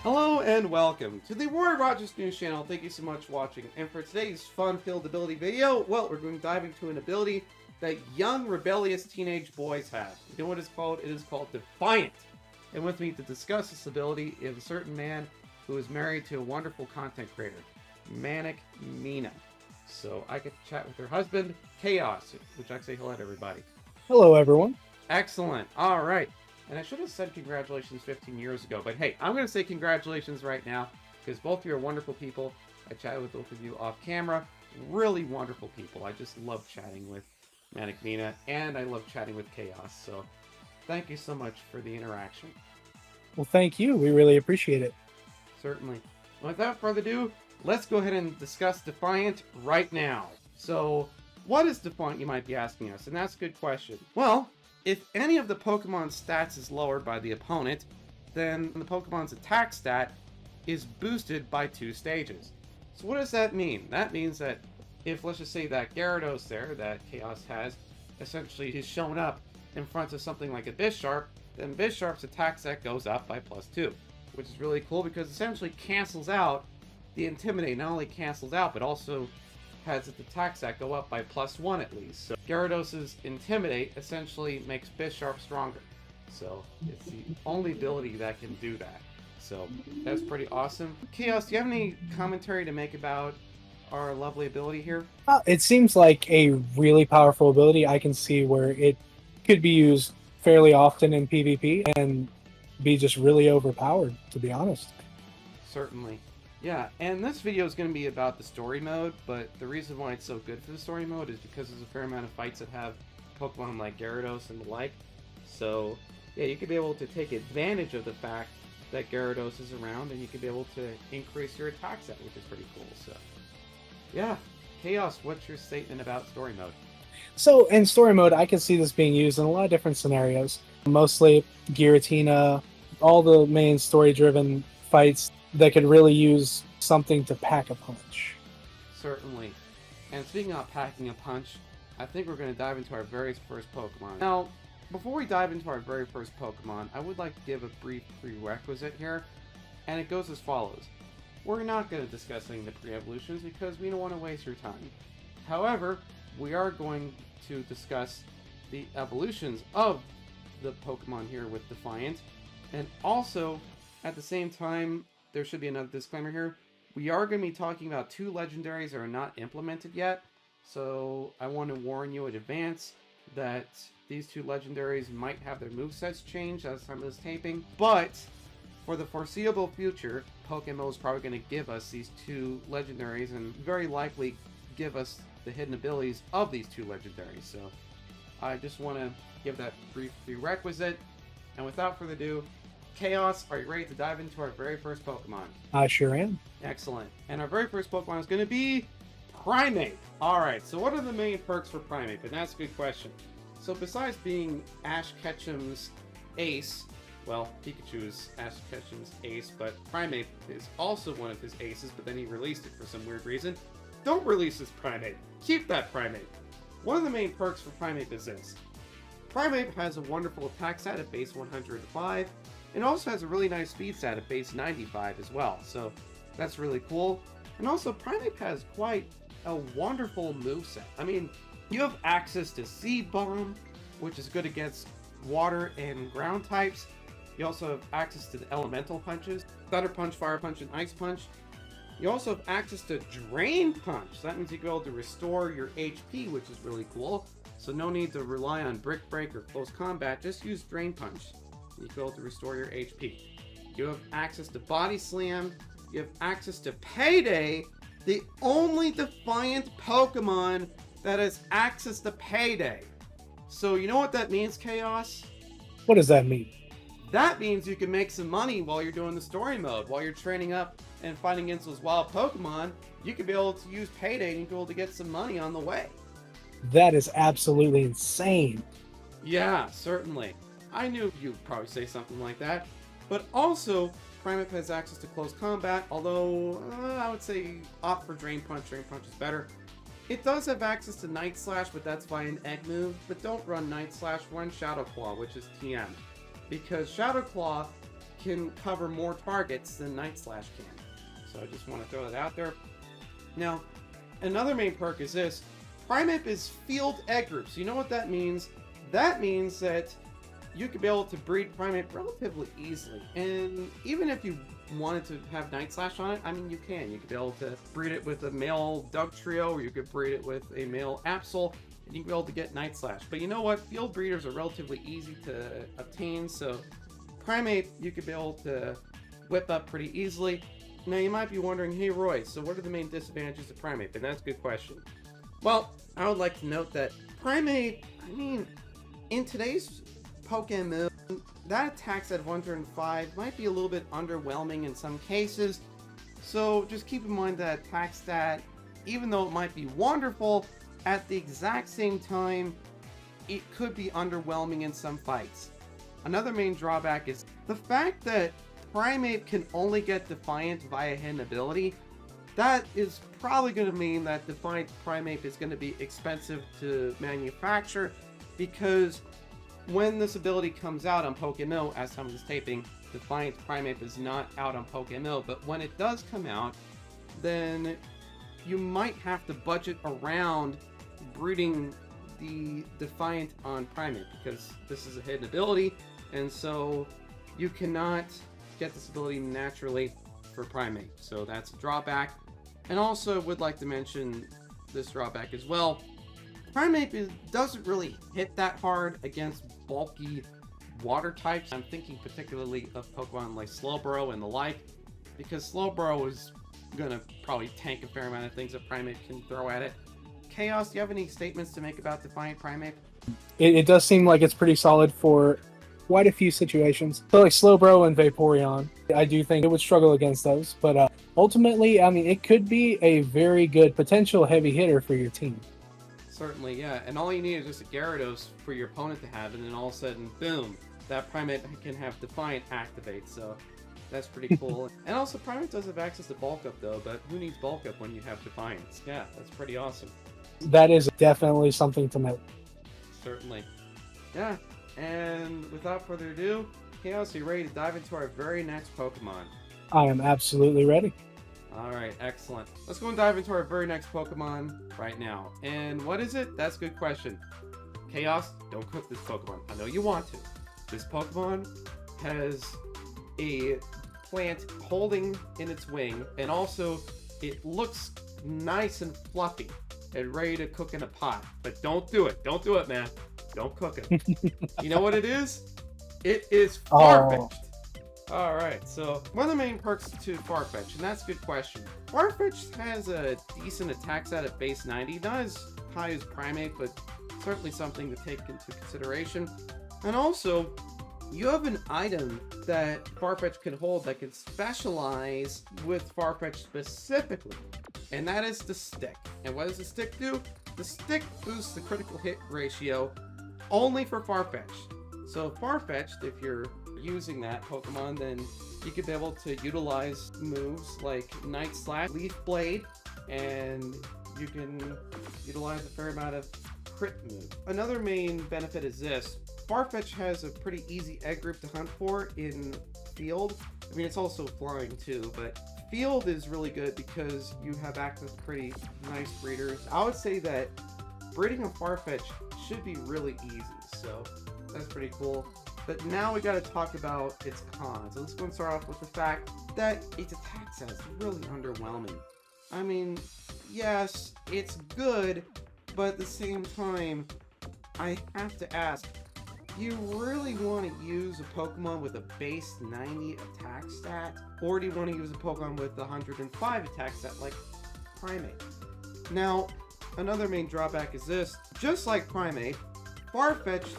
Hello and welcome to the Warrior Rogers News channel. Thank you so much for watching. And for today's fun-filled ability video, well, we're going to dive into an ability that young, rebellious teenage boys have. You know what it's called? It is called Defiant. And with me to discuss this ability is a certain man who is married to a wonderful content creator, Manic Mina. So I get to chat with her husband, Chaos, which I say hello to everybody. Hello, everyone. Excellent. All right. And I should have said congratulations 15 years ago, but hey, I'm going to say congratulations right now because both of you are wonderful people. I chatted with both of you off camera. Really wonderful people. I just love chatting with Manic Mina, and I love chatting with Chaos. So thank you so much for the interaction. Well, thank you. We really appreciate it. Certainly. Without further ado, let's go ahead and discuss Defiant right now. So what is Defiant, you might be asking us? And that's a good question. Well, if any of the Pokemon's stats is lowered by the opponent, then the Pokemon's attack stat is boosted by 2 stages. So what does that mean? That means that if, let's just say that Gyarados there, that Chaos has, essentially is shown up in front of something like a Bisharp, then Bisharp's attack stat goes up by +2, which is really cool because it essentially cancels out the Intimidate. Not only cancels out, but also has its attack stat go up by +1 at least. So Gyarados's Intimidate essentially makes Bisharp stronger. So it's the only ability that can do that. So that's pretty awesome. Chaos, do you have any commentary to make about our lovely ability here? It seems like a really powerful ability. I can see where it could be used fairly often in PvP and be just really overpowered, to be honest. Certainly. Yeah, and this video is going to be about the story mode, but the reason why it's so good for the story mode is because there's a fair amount of fights that have Pokemon like Gyarados and the like. So, yeah, you could be able to take advantage of the fact that Gyarados is around, and you could be able to increase your attack set, which is pretty cool. So, yeah. Chaos, what's your statement about story mode? So, in story mode, I can see this being used in a lot of different scenarios. Mostly Giratina, all the main story-driven fights that could really use something to pack a punch. Certainly. And speaking of packing a punch, I think we're going to dive into our very first Pokemon. Now, before we dive into our very first Pokemon, I would like to give a brief prerequisite here, and it goes as follows. We're not going to discuss any of the pre-evolutions because we don't want to waste your time. However, we are going to discuss the evolutions of the Pokemon here with Defiant, and also, at the same time, there should be another disclaimer here. We are going to be talking about 2 legendaries that are not implemented yet. So I want to warn you in advance that these 2 legendaries might have their movesets changed at the time of this taping. But for the foreseeable future, PokeMMO is probably going to give us these 2 legendaries and very likely give us the hidden abilities of these 2 legendaries. So I just want to give that brief prerequisite. And without further ado, Chaos, are you ready to dive into our very first Pokemon? I sure am. Excellent. And our very first Pokemon is going to be Primeape. Alright, so what are the main perks for Primeape? And that's a good question. So besides being Ash Ketchum's ace, well, Pikachu's Ash Ketchum's ace, but Primeape is also one of his aces, but then he released it for some weird reason. Don't release this Primeape. Keep that Primeape. One of the main perks for Primeape is this. Primeape has a wonderful attack stat at base 105, and also has a really nice speed stat at base 95 as well, so that's really cool. And also, Primeape has quite a wonderful moveset. I mean, you have access to Seed Bomb, which is good against water and ground types. You also have access to the elemental punches, Thunder Punch, Fire Punch, and Ice Punch. You also have access to Drain Punch, so that means you can be able to restore your HP, which is really cool. So no need to rely on Brick Break or Close Combat, just use Drain Punch. You can be able to restore your HP. You have access to Body Slam. You have access to Payday, the only Defiant Pokemon that has access to Payday. So you know what that means, Chaos? What does that mean? That means you can make some money while you're doing the story mode. While you're training up and fighting against those wild Pokemon, you can be able to use Payday and you can be able to get some money on the way. That is absolutely insane. Yeah, certainly. I knew you'd probably say something like that. But also, Primeape has access to Close Combat, although I would say opt for Drain Punch. Drain Punch is better. It does have access to Night Slash, but that's via an egg move. But don't run Night Slash, run Shadow Claw, which is TM. Because Shadow Claw can cover more targets than Night Slash can. So I just want to throw that out there. Now, another main perk is this. Primeape is field egg group. So you know what that means? That means that you could be able to breed Primeape relatively easily. And even if you wanted to have Night Slash on it, I mean, you can. You could be able to breed it with a male Dugtrio, or you could breed it with a male Absol, and you can be able to get Night Slash. But you know what? Field breeders are relatively easy to obtain, so Primeape you could be able to whip up pretty easily. Now you might be wondering, hey Roy, so what are the main disadvantages of Primeape? And that's a good question. Well, I would like to note that Primeape, I mean, in today's PokeMMO, that attack stat of 105 might be a little bit underwhelming in some cases. So just keep in mind that attack stat, even though it might be wonderful, at the exact same time, it could be underwhelming in some fights. Another main drawback is the fact that Primeape can only get Defiant via hidden ability. That is probably going to mean that Defiant Primeape is going to be expensive to manufacture, because when this ability comes out on PokeMMO, as time of this taping, Defiant Primeape is not out on PokeMMO, but when it does come out, then you might have to budget around breeding the Defiant on Primeape, because this is a hidden ability, and so you cannot get this ability naturally for Primeape. So that's a drawback. And also would like to mention this drawback as well. Primeape doesn't really hit that hard against bulky water types. I'm thinking particularly of Pokemon like Slowbro and the like, because Slowbro is gonna probably tank a fair amount of things that Primeape can throw at it. Chaos, do you have any statements to make about Defiant Primeape? It does seem like it's pretty solid for quite a few situations. So like Slowbro and Vaporeon, I do think it would struggle against those, but ultimately, I mean, it could be a very good potential heavy hitter for your team. Certainly, yeah. And all you need is just a Gyarados for your opponent to have, and then all of a sudden, boom, that Primeape can have Defiant activate, so that's pretty cool. And also, Primeape does have access to Bulk Up, though, but who needs Bulk Up when you have Defiance? Yeah, that's pretty awesome. That is definitely something to note. Certainly. Yeah, and without further ado, Chaos, are you ready to dive into our very next Pokemon? I am absolutely ready. Alright, excellent. Let's go and dive into our very next Pokemon right now. And what is it? That's a good question. Chaos, don't cook this Pokemon. I know you want to. This Pokemon has a plant holding in its wing, and also it looks nice and fluffy and ready to cook in a pot. But don't do it. Don't do it, man. Don't cook it. You know what it is? It is Farfetch'd. Alright, so one of the main perks to Farfetch'd, and that's a good question. Farfetch'd has a decent attack stat at base 90, not as high as Primeape, but certainly something to take into consideration. And also, you have an item that Farfetch'd can hold that can specialize with Farfetch'd specifically, and that is the stick. And what does the stick do? The stick boosts the critical hit ratio only for Farfetch'd. So Farfetch'd, if you're using that Pokemon, then you could be able to utilize moves like Night Slash, Leaf Blade, and you can utilize a fair amount of crit moves. Another main benefit is this. Farfetch'd has a pretty easy egg group to hunt for in Field. I mean, it's also flying too, but Field is really good because you have access to pretty nice breeders. I would say that breeding a Farfetch'd should be really easy, so that's pretty cool. But now we gotta talk about its cons. So let's go and start off with the fact that its attack stat is really underwhelming. I mean, yes, it's good, but at the same time, I have to ask, do you really want to use a Pokemon with a base 90 attack stat? Or do you want to use a Pokemon with 105 attack stat like Primeape? Now, another main drawback is this. Just like Primeape, Farfetch'd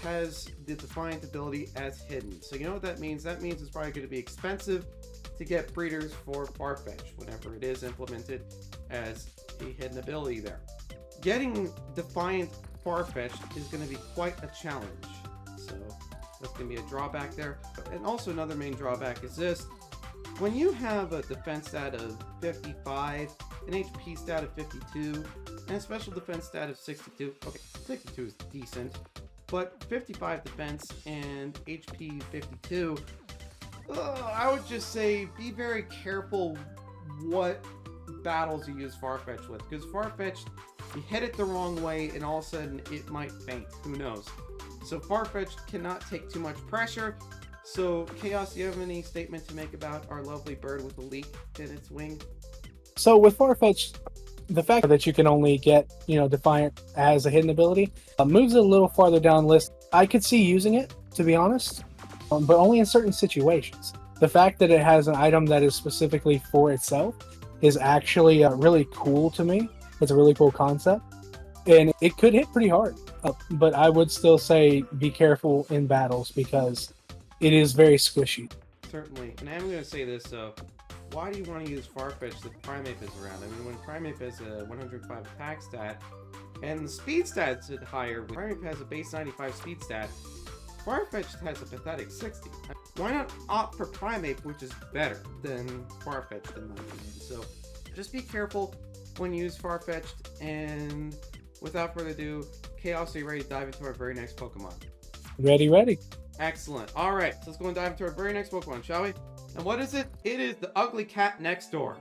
has the Defiant ability as hidden. So you know what that means? That means it's probably going to be expensive to get breeders for Farfetch'd whenever it is implemented as a hidden ability there. Getting Defiant Farfetch'd is going to be quite a challenge. So that's going to be a drawback there. And also another main drawback is this. When you have a defense stat of 55, an HP stat of 52, and a special defense stat of 62, okay, 62 is decent, but 55 defense and HP 52, I would just say be very careful what battles you use Farfetch'd with, because Farfetch'd, you hit it the wrong way and all of a sudden it might faint. Who knows? So Farfetch'd cannot take too much pressure. So Chaos, do you have any statement to make about our lovely bird with a leak in its wing? So with Farfetch'd, the fact that you can only get, Defiant as a hidden ability moves it a little farther down the list. I could see using it, to be honest, but only in certain situations. The fact that it has an item that is specifically for itself is actually really cool to me. It's a really cool concept, and it could hit pretty hard. But I would still say be careful in battles because it is very squishy. Certainly, and I'm going to say this, so why do you want to use Farfetch'd if Primeape is around? I mean, when Primeape has a 105 attack stat, and the speed stat's higher, when Primeape has a base 95 speed stat, Farfetch'd has a pathetic 60. Why not opt for Primeape, which is better than Farfetch'd in my opinion? So just be careful when you use Farfetch'd, and without further ado, Chaos, are you ready to dive into our very next Pokemon? Ready. Excellent. Alright, so let's go and dive into our very next Pokemon, shall we? And what is it? It is the ugly cat next door,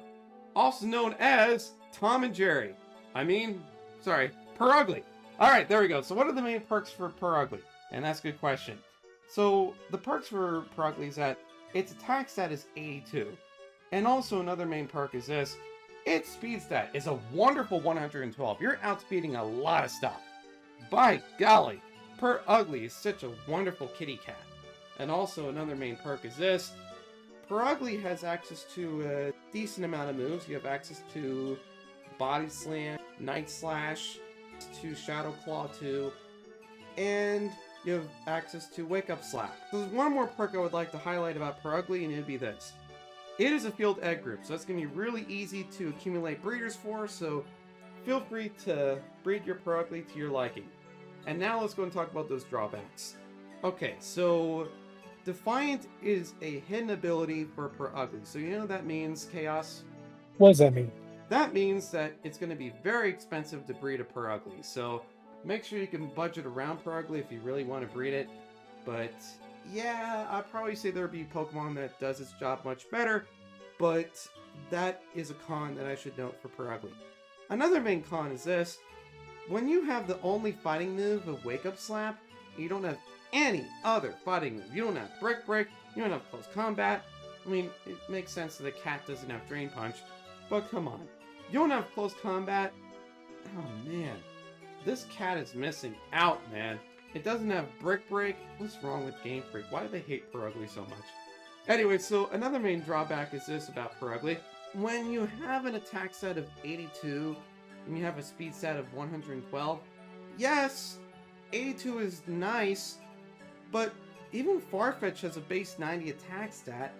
also known as Tom and Jerry. Purugly. Alright, there we go. So what are the main perks for Purugly? And that's a good question. So the perks for Purugly is that its attack stat is 82. And also another main perk is this. Its speed stat is a wonderful 112. You're outspeeding a lot of stuff. By golly, Purugly is such a wonderful kitty cat. And also another main perk is this. Purugly has access to a decent amount of moves. You have access to Body Slam, Night Slash, to Shadow Claw 2, and you have access to Wake Up Slap. So there's one more perk I would like to highlight about Purugly, and it would be this. It is a field egg group, so it's going to be really easy to accumulate breeders for, so feel free to breed your Purugly to your liking. And now let's go and talk about those drawbacks. Okay, so Defiant is a hidden ability for Purugly, so you know what that means, Chaos? What does that mean? That means that it's going to be very expensive to breed a Purugly, so make sure you can budget around Purugly if you really want to breed it. But yeah, I'd probably say there would be Pokemon that does its job much better, but that is a con that I should note for Purugly. Another main con is this. When you have the only fighting move of Wake Up Slap, you don't have any other fighting move. You don't have Brick Break, you don't have Close Combat. I mean, it makes sense that a cat doesn't have Drain Punch, but come on. You don't have Close Combat? Oh man, this cat is missing out, man. It doesn't have Brick Break. What's wrong with Game Freak? Why do they hate Purugly so much? Anyway, so another main drawback is this about Purugly. When you have an attack stat of 82, and you have a speed stat of 112, yes, 82 is nice, but even Farfetch'd has a base 90 attack stat,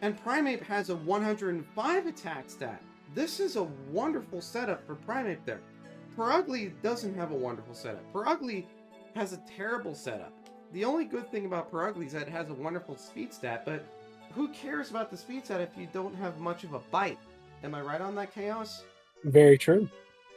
and Primeape has a 105 attack stat. This is a wonderful setup for Primeape there. Purugly doesn't have a wonderful setup. Purugly has a terrible setup. The only good thing about Purugly is that it has a wonderful speed stat, but who cares about the speed stat if you don't have much of a bite? Am I right on that, Chaos? Very true.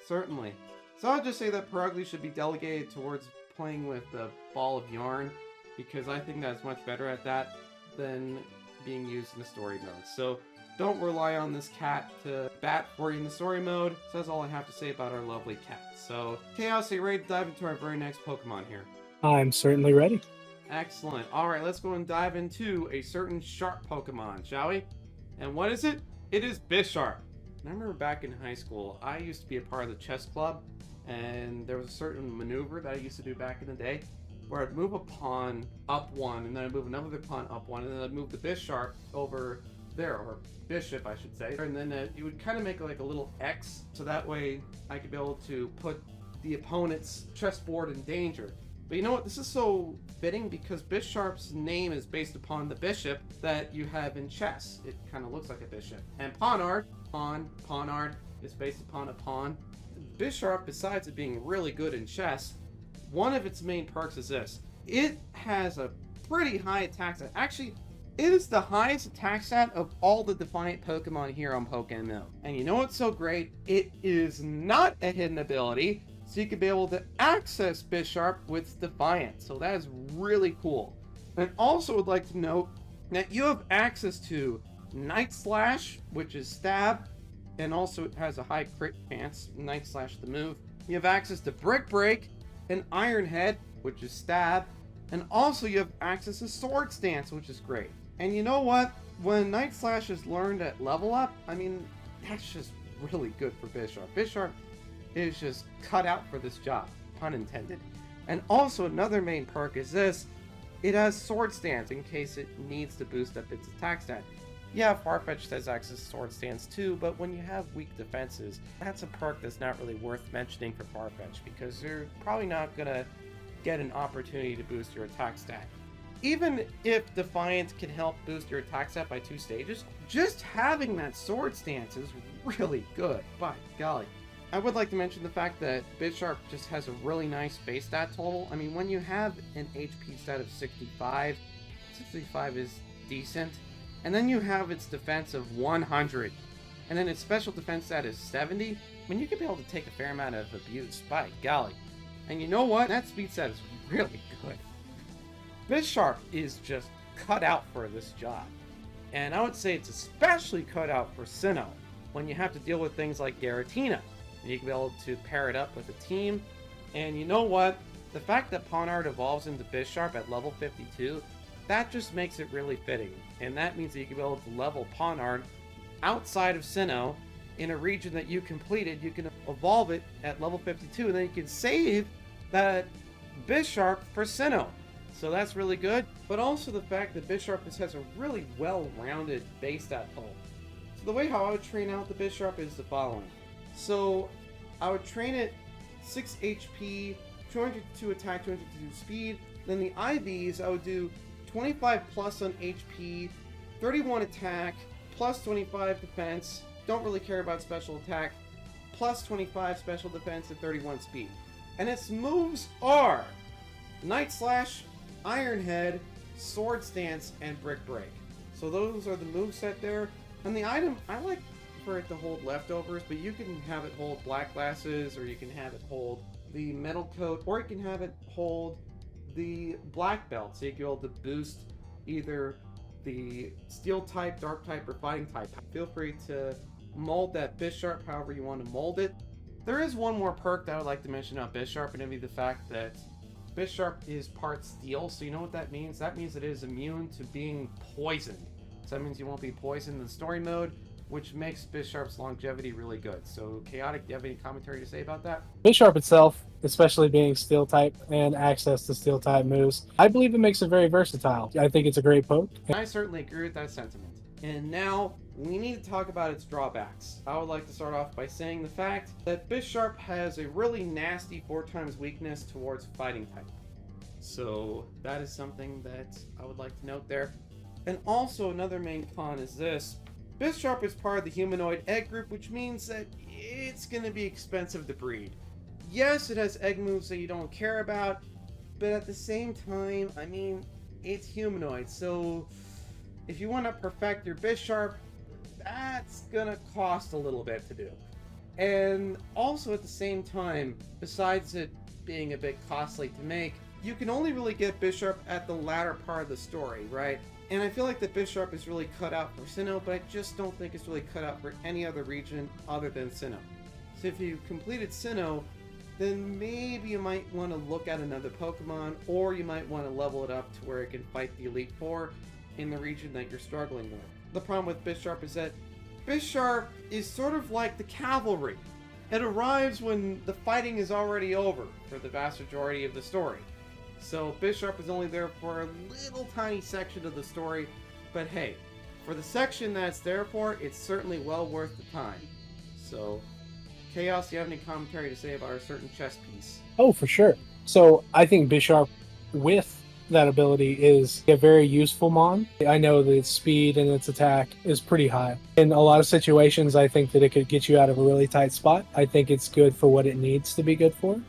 Certainly. So I'll just say that Purugly should be delegated towards playing with the Ball of Yarn, because I think that's much better at that than being used in the story mode. So don't rely on this cat to bat for you in the story mode. So that's all I have to say about our lovely cat. So Chaos, are you ready to dive into our very next Pokemon here? I'm certainly ready. Excellent. Alright, let's go and dive into a certain sharp Pokemon, shall we? And what is it? It is Bisharp. I remember back in high school, I used to be a part of the chess club, and there was a certain maneuver that I used to do back in the day, where I'd move a pawn up one, and then I'd move another pawn up one, and then I'd move the Bisharp over there, or bishop, I should say. And then you would kind of make like a little X, so that way I could be able to put the opponent's chessboard in danger. But you know what? This is so fitting because Bisharp's name is based upon the bishop that you have in chess. It kind of looks like a bishop. And Pawnard, Pawnard is based upon a pawn. Bisharp, besides it being really good in chess, one of its main perks is this. It has a pretty high attack stat. Actually, it is the highest attack stat of all the Defiant Pokemon here on PokeMMO. And you know what's so great? It is not a hidden ability, so you can be able to access Bisharp with Defiant. So that is really cool. And also would like to note Now, you have access to Night Slash, which is stab, and also it has a high crit chance, Night Slash the move. You have access to Brick Break and Iron Head, which is stab, and also you have access to Sword Stance, which is great. And you know what? When Night Slash is learned at level up, I mean, that's just really good for Bisharp. Bisharp is just cut out for this job, pun intended. And also another main perk is this. It has Sword Stance in case it needs to boost up its attack stat. Yeah, Farfetch'd has access to Sword Stance too, but when you have weak defenses, that's a perk that's not really worth mentioning for Farfetch'd because you're probably not going to get an opportunity to boost your attack stat. Even if Defiant can help boost your attack stat by 2 stages, just having that Sword Stance is really good, by golly. I would like to mention the fact that Bisharp just has a really nice base stat total. I mean, when you have an HP stat of 65, 65 is decent. And then you have its defense of 100. And then its special defense stat is 70. I mean, you could be able to take a fair amount of abuse, by golly. And you know what? That speed stat is really good. Bisharp is just cut out for this job. And I would say it's especially cut out for Sinnoh, when you have to deal with things like Giratina. And you can be able to pair it up with a team. And you know what? The fact that Pawniard evolves into Bisharp at level 52, that just makes it really fitting. And that means that you can be able to level Pawniard outside of Sinnoh in a region that you completed. You can evolve it at level 52, and then you can save that Bisharp for Sinnoh. So that's really good. But also the fact that Bisharp just has a really well-rounded base stat total. So the way how I would train out the Bisharp is the following. So I would train it 6 HP, 202 attack, 202 speed. Then the IVs, I would do 25 plus on HP, 31 attack, plus 25 defense, don't really care about special attack, plus 25 special defense and 31 speed. And its moves are Night Slash, Iron Head, Sword Stance, and Brick Break. So those are the moveset there. And the item, I like for it to hold leftovers, but you can have it hold Black Glasses, or you can have it hold the Metal Coat, or you can have it hold the Black Belt, so you can be able to boost either the Steel type, Dark type, or Fighting type. Feel free to mold that Bisharp however you want to mold it. There is one more perk that I would like to mention about Bisharp, and it'd be the fact that Bisharp is part Steel, so you know what that means? That means it is immune to being poisoned. So that means you won't be poisoned in story mode, which makes Bisharp's longevity really good. So, Chaotic, do you have any commentary to say about that? Bisharp itself, especially being Steel type and access to Steel type moves, I believe it makes it very versatile. I think it's a great poke. I certainly agree with that sentiment. And now, we need to talk about its drawbacks. I would like to start off by saying the fact that Bisharp has a really nasty 4x weakness towards Fighting type. So, that is something that I would like to note there. And also, another main con is this. Bisharp is part of the humanoid egg group, which means that it's going to be expensive to breed. Yes, it has egg moves that you don't care about, but at the same time, I mean, it's humanoid, so if you want to perfect your Bisharp, that's going to cost a little bit to do. And also at the same time, besides it being a bit costly to make, you can only really get Bisharp at the latter part of the story, right? And I feel like the Bisharp is really cut out for Sinnoh, but I just don't think it's really cut out for any other region other than Sinnoh. So if you completed Sinnoh, then maybe you might want to look at another Pokemon, or you might want to level it up to where it can fight the Elite Four in the region that you're struggling with. The problem with Bisharp is that Bisharp is sort of like the cavalry. It arrives when the fighting is already over for the vast majority of the story. So Bisharp is only there for a little tiny section of the story, but hey, for the section that's there for, it's certainly well worth the time. So, Chaos, do you have any commentary to say about our certain chess piece? Oh, for sure. So I think Bisharp with that ability is a very useful mon. I know that its speed and its attack is pretty high. In a lot of situations, I think that it could get you out of a really tight spot. I think it's good for what it needs to be good for.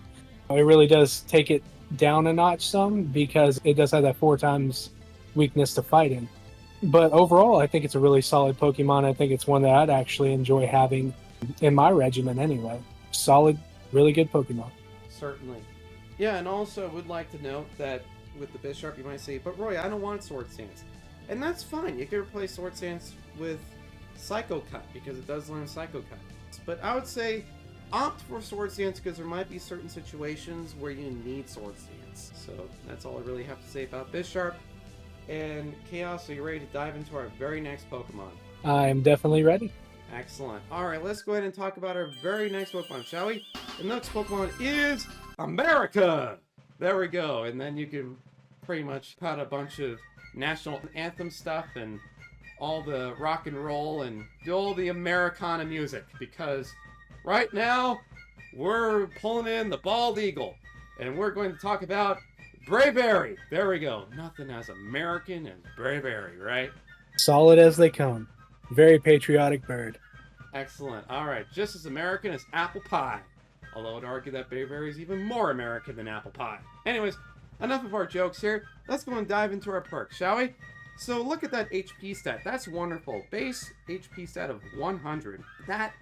It really does take it down a notch some, because it does have that 4x weakness to fighting. But overall, I think it's a really solid Pokemon. I think it's one that I'd actually enjoy having in my regimen anyway. Solid, really good Pokemon. Certainly. Yeah, and also I would like to note that with the Bisharp, you might say, but Roy, I don't want Sword Stance. And that's fine. You can replace Swords Dance with Psycho Cut because it does learn Psycho Cut. But I would say opt for Swords Dance because there might be certain situations where you need Swords Dance. So that's all I really have to say about Bisharp. And Chaos, are you ready to dive into our very next Pokemon? I am definitely ready. Excellent. Alright, let's go ahead and talk about our very next Pokemon, shall we? The next Pokemon is America! There we go. And then you can pretty much put a bunch of national anthem stuff and all the rock and roll and do all the Americana music, because right now we're pulling in the bald eagle and we're going to talk about Braviary. There we go. Nothing as American as Braviary, right? Solid as they come. Very patriotic bird. Excellent. Alright, just as American as apple pie. Although I'd argue that Braviary is even more American than apple pie. Anyways, enough of our jokes here. Let's go and dive into our perks, shall we? So look at that HP stat. That's wonderful. Base HP stat of 100. That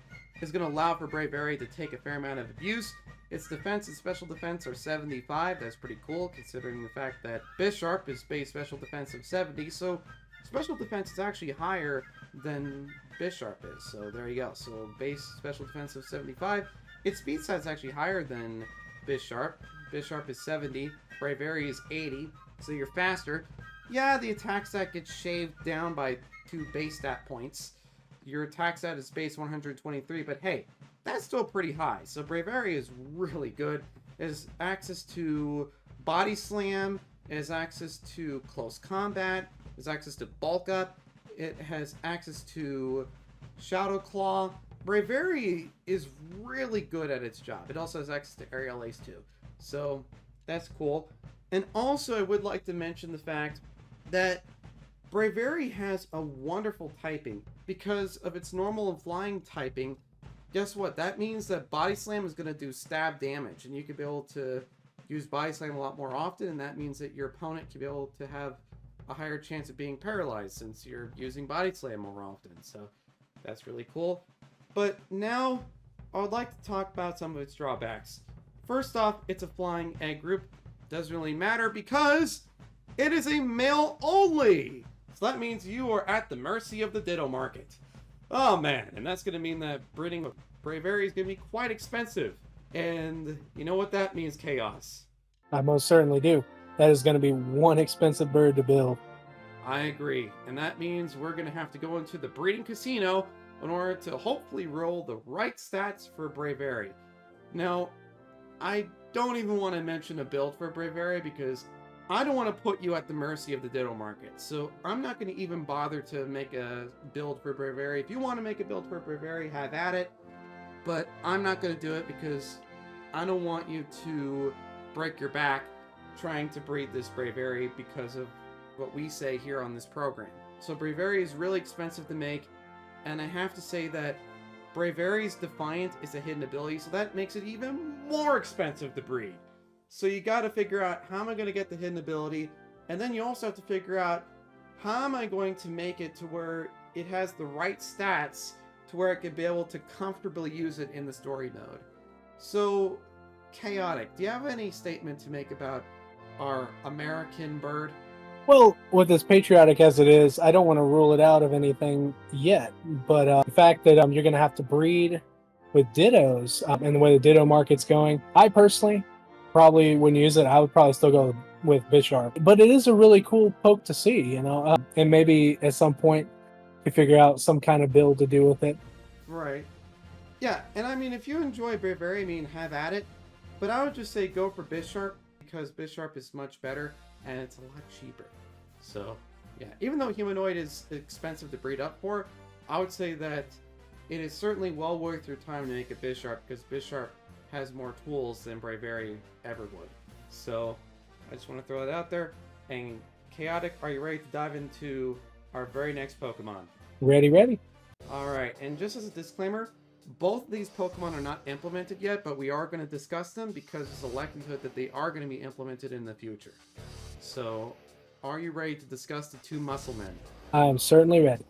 is going to allow for Braviary to take a fair amount of abuse. Its defense and special defense are 75. That's pretty cool considering the fact that Bisharp is base special defense of 70. So special defense is actually higher than Bisharp is. So there you go. So base special defense of 75. Its speed stat is actually higher than Bisharp. Bisharp is 70. Braviary is 80. So you're faster. Yeah, the attack stat gets shaved down by 2 base stat points. Your attack stat is base 123, but hey, that's still pretty high. So Braviary is really good. It has access to Body Slam, it has access to Close Combat, it has access to Bulk Up, it has access to Shadow Claw. Braviary is really good at its job. It also has access to Aerial Ace too. So that's cool. And also I would like to mention the fact that Braviary has a wonderful typing. Because of its normal and flying typing, guess what? That means that Body Slam is going to do stab damage, and you could be able to use Body Slam a lot more often, and that means that your opponent can be able to have a higher chance of being paralyzed since you're using Body Slam more often. So that's really cool. But now I would like to talk about some of its drawbacks. First off, it's a flying egg group. Doesn't really matter because it is a male only. So that means you are at the mercy of the Ditto market. Oh man, and that's going to mean that breeding with Braviary is going to be quite expensive. And you know what that means, Chaos? I most certainly do. That is going to be one expensive bird to build. I agree. And that means we're going to have to go into the breeding casino in order to hopefully roll the right stats for Braviary. Now, I don't even want to mention a build for Braviary because I don't want to put you at the mercy of the Ditto market. So I'm not going to even bother to make a build for Braviary. If you want to make a build for Braviary, have at it. But I'm not going to do it because I don't want you to break your back trying to breed this Braviary because of what we say here on this program. So Braviary is really expensive to make. And I have to say that Braviary's Defiant is a hidden ability, so that makes it even more expensive to breed. So you got to figure out how am I going to get the hidden ability, and then you also have to figure out how am I going to make it to where it has the right stats to where I could be able to comfortably use it in the story mode. So, Chaotic, do you have any statement to make about our American bird? Well, with as patriotic as it is, I don't want to rule it out of anything yet. But the fact that you're going to have to breed with Dittos and the way the Ditto market's going, I personally probably wouldn't use it. I would probably still go with Bisharp. But it is a really cool poke to see, you know, and maybe at some point you figure out some kind of build to do with it. Right. Yeah, and I mean, if you enjoy Braviary, I mean, have at it. But I would just say go for Bisharp because Bisharp is much better and it's a lot cheaper. So, yeah, even though Humanoid is expensive to breed up for, I would say that it is certainly well worth your time to make a Bisharp because Bisharp has more tools than Braviary ever would. So, I just want to throw it out there. And Chaotic, are you ready to dive into our very next Pokemon? Ready. Alright, and just as a disclaimer, both of these Pokemon are not implemented yet, but we are going to discuss them because there's a likelihood that they are going to be implemented in the future. So, are you ready to discuss the 2 muscle men? I am certainly ready.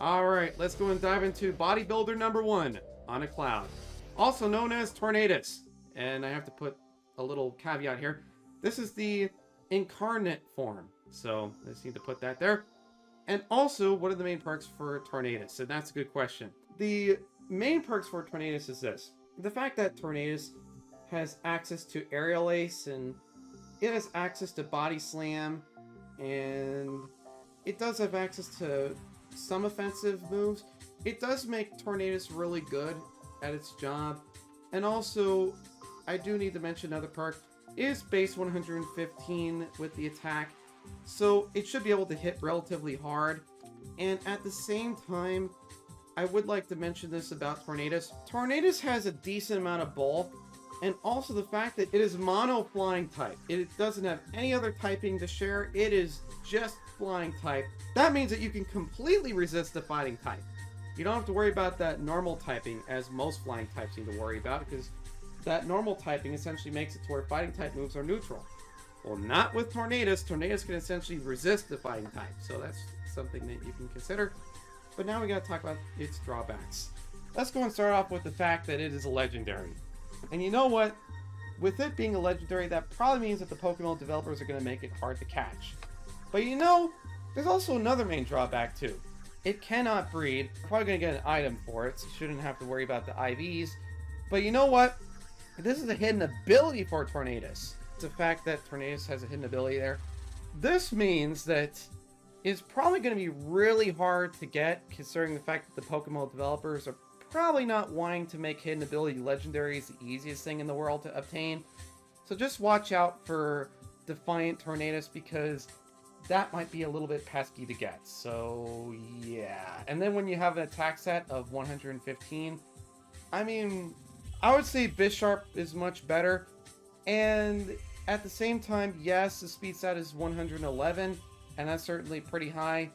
Alright, let's go and dive into bodybuilder number 1, On a Cloud. Also known as Tornadus. And I have to put a little caveat here. This is the incarnate form. So, I just need to put that there. And also, what are the main perks for Tornadus? And that's a good question. The main perks for Tornadus is this. The fact that Tornadus has access to Aerial Ace, and it has access to Body Slam, and it does have access to some offensive moves. It does make Tornadus really good at its job. And also, I do need to mention another perk. It is base 115 with the attack, so it should be able to hit relatively hard. And at the same time, I would like to mention this about Tornadus. Tornadus has a decent amount of bulk, and also the fact that it is mono flying type. It doesn't have any other typing to share. It is just flying type. That means that you can completely resist the fighting type. You don't have to worry about that normal typing as most flying types need to worry about, because that normal typing essentially makes it to where fighting type moves are neutral. Well, not with Tornadus. Tornadus can essentially resist the fighting type, so that's something that you can consider. But now we gotta talk about its drawbacks. Let's go and start off with the fact that it is a legendary. And you know what? With it being a legendary, that probably means that the PokeMMO developers are gonna make it hard to catch. But you know, there's also another main drawback too. It cannot breed. We're probably gonna get an item for it, so you shouldn't have to worry about the IVs. But you know what? This is a hidden ability for Tornadus. It's the fact that Tornadus has a hidden ability there. This means that it's probably going to be really hard to get, considering the fact that the PokeMMO developers are probably not wanting to make hidden ability legendaries the easiest thing in the world to obtain. So just watch out for Defiant Tornadus, because that might be a little bit pesky to get. So yeah. And then when you have an attack set of 115, I mean, I would say Bisharp is much better. And at the same time, yes, the speed stat is 111, and that's certainly pretty high.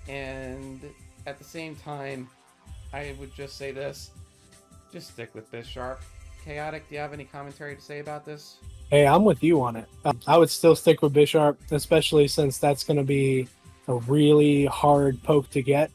And at the same time, I would just say this. Just stick with Bisharp. Chaotic, do you have any commentary to say about this? Hey, I'm with you on it. I would still stick with Bisharp, especially since that's going to be a really hard poke to get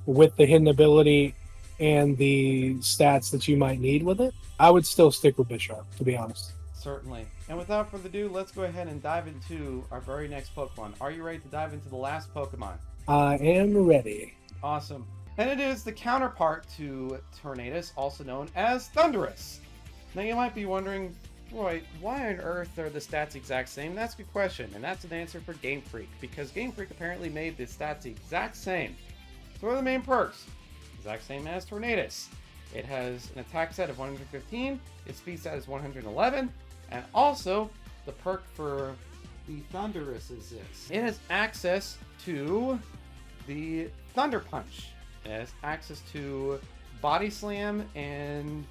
with the hidden ability and the stats that you might need with it. I would still stick with Bisharp, to be honest. Certainly. And without further ado, let's go ahead and dive into our very next Pokemon. Are you ready to dive into the last Pokemon? I am ready. Awesome. And it is the counterpart to Tornadus, also known as Thundurus. Now you might be wondering, Roy, why on earth are the stats exact same? That's a good question, and that's an answer for Game Freak, because Game Freak apparently made the stats the exact same. So what are the main perks? Exact same as Tornadus. It has an attack set of 115, its speed stat is 111, and also the perk for the Thundurus is this. It has access to the Thunder Punch. It has access to Body Slam, and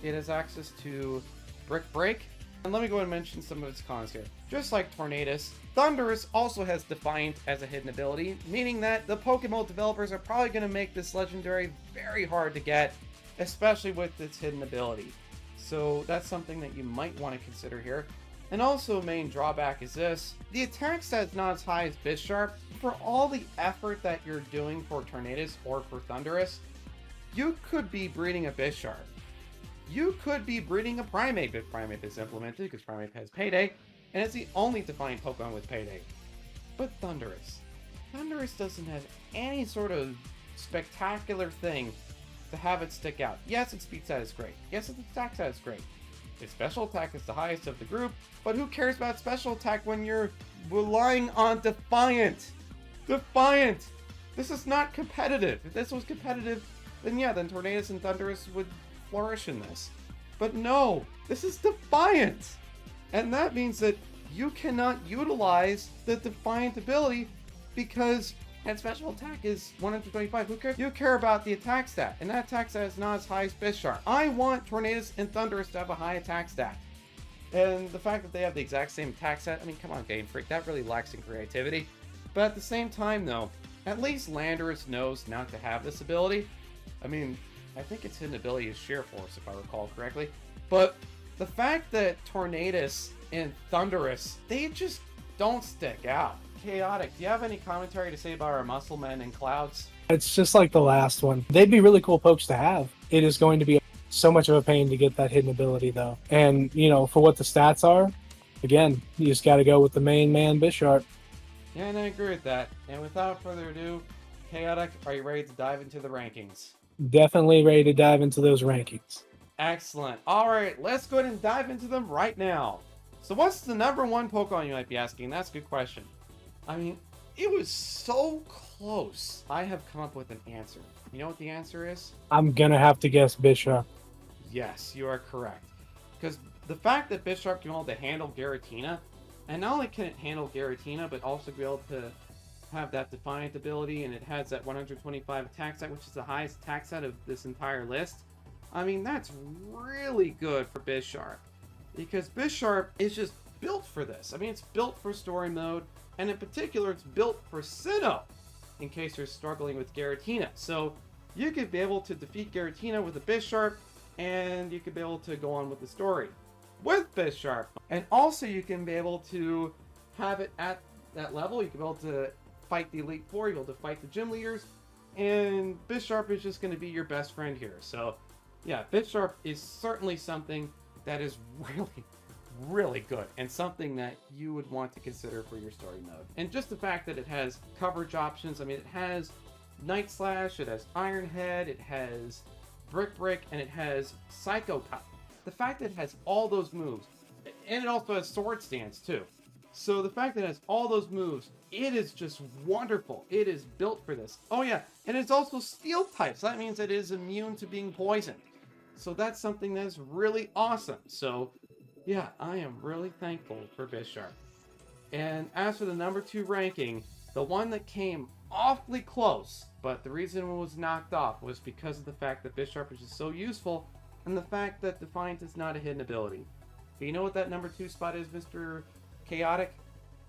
it has access to Brick Break. And let me go and mention some of its cons here. Just like Tornadus, Thundurus also has Defiant as a hidden ability, meaning that the PokeMMO developers are probably going to make this legendary very hard to get, especially with its hidden ability. So that's something that you might want to consider here. And also, main drawback is this. The attack stat is not as high as Bisharp. For all the effort that you're doing for Tornadus or for Thundurus, you could be breeding a Bisharp. You could be breeding a Primeape if Primeape is implemented, because Primeape has Payday, and it's the only Defiant Pokemon with Payday. But Thundurus doesn't have any sort of spectacular thing to have it stick out. Yes, its speed stat is great. Yes, its attack stat is great. Its special attack is the highest of the group, but who cares about special attack when you're relying on Defiant? Defiant! This is not competitive. If this was competitive, then yeah, then Tornadus and Thundurus would flourish in this. But no, this is Defiant! And that means that you cannot utilize the Defiant ability because that special attack is 125. Who cares? You care about the attack stat, and that attack stat is not as high as Bisharp. I want Tornadus and Thundurus to have a high attack stat. And the fact that they have the exact same attack stat, I mean, come on, Game Freak, that really lacks in creativity. But at the same time, though, at least Landorus knows not to have this ability. I mean, I think its hidden ability is Sheer Force, if I recall correctly. But the fact that Tornadus and Thundurus, they just don't stick out. Chaotic, do you have any commentary to say about our muscle men and clouds? It's just like the last one. They'd be really cool pokes to have. It is going to be so much of a pain to get that hidden ability, though. And, you know, for what the stats are, again, you just got to go with the main man, Bisharp. Yeah, and I agree with that. And without further ado, Chaotic, are you ready to dive into the rankings? Definitely ready to dive into those rankings. Excellent. Alright, let's go ahead and dive into them right now. So what's the number one Pokemon, you might be asking? That's a good question. I mean, it was so close. I have come up with an answer. You know what the answer is? I'm gonna have to guess Bisharp. Yes, you are correct. Because the fact that Bisharp can be able to handle Giratina, and not only can it handle Giratina, but also be able to have that Defiant ability, and it has that 125 attack set, which is the highest attack set of this entire list. I mean, that's really good for Bisharp. Because Bisharp is just built for this. I mean, it's built for story mode, and in particular, it's built for Sinnoh, in case you're struggling with Giratina. So, you could be able to defeat Giratina with a Bisharp, and you could be able to go on with the story with Bisharp. And also, you can be able to have it at that level. You can be able to fight the Elite Four, you'll be able to fight the gym leaders, and Bisharp is just going to be your best friend here. So, yeah, Bisharp is certainly something that is really good, and something that you would want to consider for your story mode. And just the fact that it has coverage options, I mean, it has Night Slash, it has Iron Head, it has Brick, and it has Psycho Cut. The fact that it has all those moves, and it also has Sword Stance too. So the fact that it has all those moves, it is just wonderful. It is built for this. Oh yeah, and it's also Steel type, so that means it is immune to being poisoned. So that's something that's really awesome. So yeah, I am really thankful for Bisharp. And as for the number 2 ranking, the one that came awfully close, but the reason it was knocked off was because of the fact that Bisharp is just so useful, and the fact that Defiant is not a hidden ability. Do you know what that number 2 spot is, Mr. Chaotic?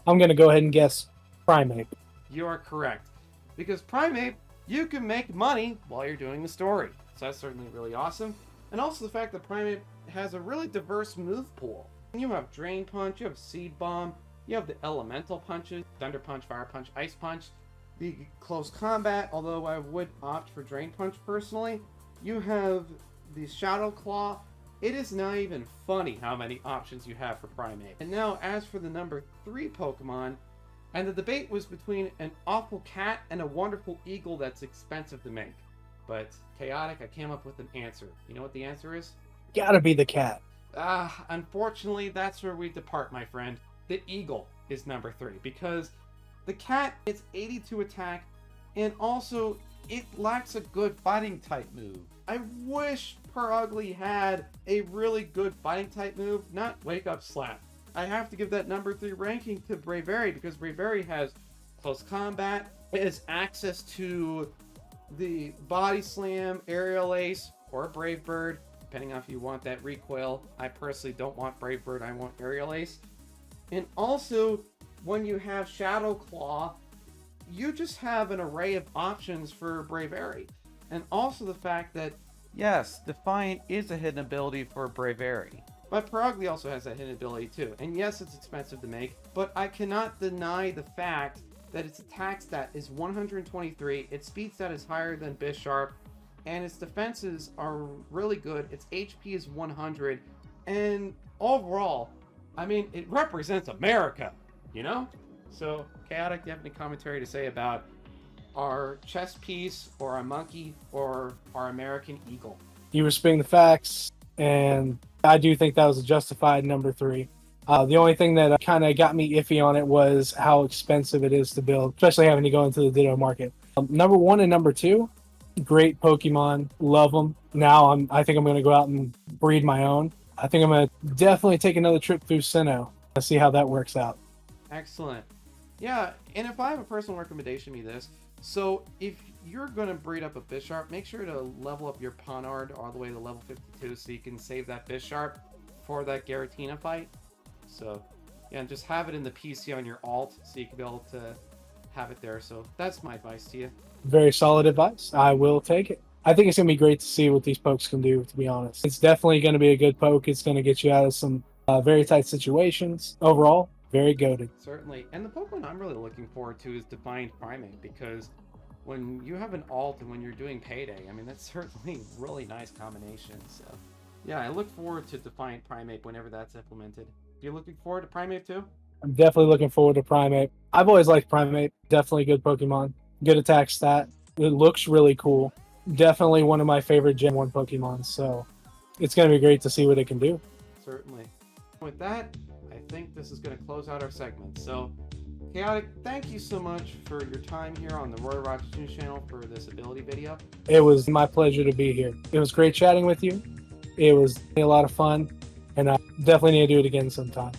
I'm gonna go ahead and guess Primeape. You are correct. Because Primeape, you can make money while you're doing the story. So that's certainly really awesome. And also the fact that Primeape has a really diverse move pool. You have Drain Punch, you have Seed Bomb, you have the Elemental Punches, Thunder Punch, Fire Punch, Ice Punch, the Close Combat, although I would opt for Drain Punch personally. You have the Shadow Claw. It is not even funny how many options you have for Primeape. And now, as for the number 3 Pokemon, and the debate was between an awful cat and a wonderful eagle that's expensive to make. But, Chaotic, I came up with an answer. You know what the answer is? Gotta be the cat. Unfortunately, that's where we depart, my friend. The eagle is number 3, because the cat, it's 82 attack, and also, it lacks a good fighting type move. I wish Purugly had a really good fighting type move, not Wake Up Slap. I have to give that number 3 ranking to Braviary, because Braviary has Close Combat, it has access to the Body Slam, Aerial Ace, or Brave Bird, depending on if you want that recoil. I personally don't want Brave Bird, I want Aerial Ace. And also, when you have Shadow Claw, you just have an array of options for Braviary. And also the fact that, yes, Defiant is a hidden ability for Braviary. But Purugly also has that hidden ability too. And yes, it's expensive to make, but I cannot deny the fact that its attack stat is 123, its speed stat is higher than Bisharp, and its defenses are really good, its HP is 100, and overall, I mean, it represents America, you know? So, Chaotic, do you have any commentary to say about our chess piece, or our monkey, or our American eagle? You were spitting the facts, and I do think that was a justified number 3. The only thing that kind of got me iffy on it was how expensive it is to build, especially having to go into the Ditto market. Number 1 and number 2, great Pokemon, love them. Now I think I'm going to go out and breed my own. I think I'm going to definitely take another trip through Sinnoh and see how that works out. Excellent. Yeah, and if I have a personal recommendation, be this. So if you're going to breed up a Bisharp, make sure to level up your Ponard all the way to level 52 so you can save that Bisharp for that Giratina fight. So, yeah, and just have it in the PC on your alt so you can be able to have it there. So that's my advice to you. Very solid advice. I will take it. I think it's going to be great to see what these pokes can do, to be honest. It's definitely going to be a good poke. It's going to get you out of some very tight situations. Overall, very goated. Certainly. And the Pokemon I'm really looking forward to is Defiant Primeape, because when you have an alt and when you're doing Payday, I mean, that's certainly a really nice combination. So, yeah, I look forward to Defiant Primeape whenever that's implemented. You looking forward to Primeape too? I'm definitely looking forward to Primeape. I've always liked Primeape. Definitely a good Pokemon. Good attack stat. It looks really cool. Definitely one of my favorite Gen 1 Pokemon, so it's going to be great to see what it can do. Certainly. With that, I think this is going to close out our segment. So, Chaotic, thank you so much for your time here on the Roy Rogers News channel for this ability video. It was my pleasure to be here. It was great chatting with you. It was a lot of fun, and I definitely need to do it again sometime.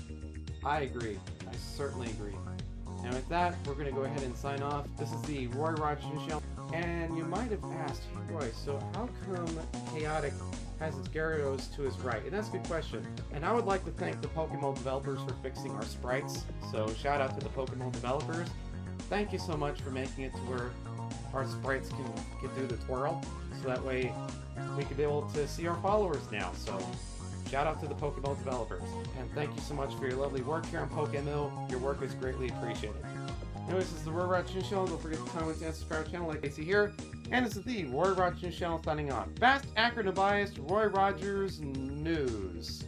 I agree. I certainly agree. And with that, we're going to go ahead and sign off. This is the Roy Rogers News channel. And you might have asked, hey Roy, so how come Chaotic has its Gyarados to his right? And that's a good question. And I would like to thank the PokeMMO developers for fixing our sprites. So shout out to the PokeMMO developers. Thank you so much for making it to where our sprites can do the twirl. So that way we can be able to see our followers now. So shout out to the PokeMMO developers. And thank you so much for your lovely work here on PokeMMO. Your work is greatly appreciated. Anyways, this is the Roy Rogers News channel. Don't forget to comment and subscribe to the channel like you see here. And this is the Roy Rogers News channel signing off. Fast, accurate, and biased Roy Rogers News.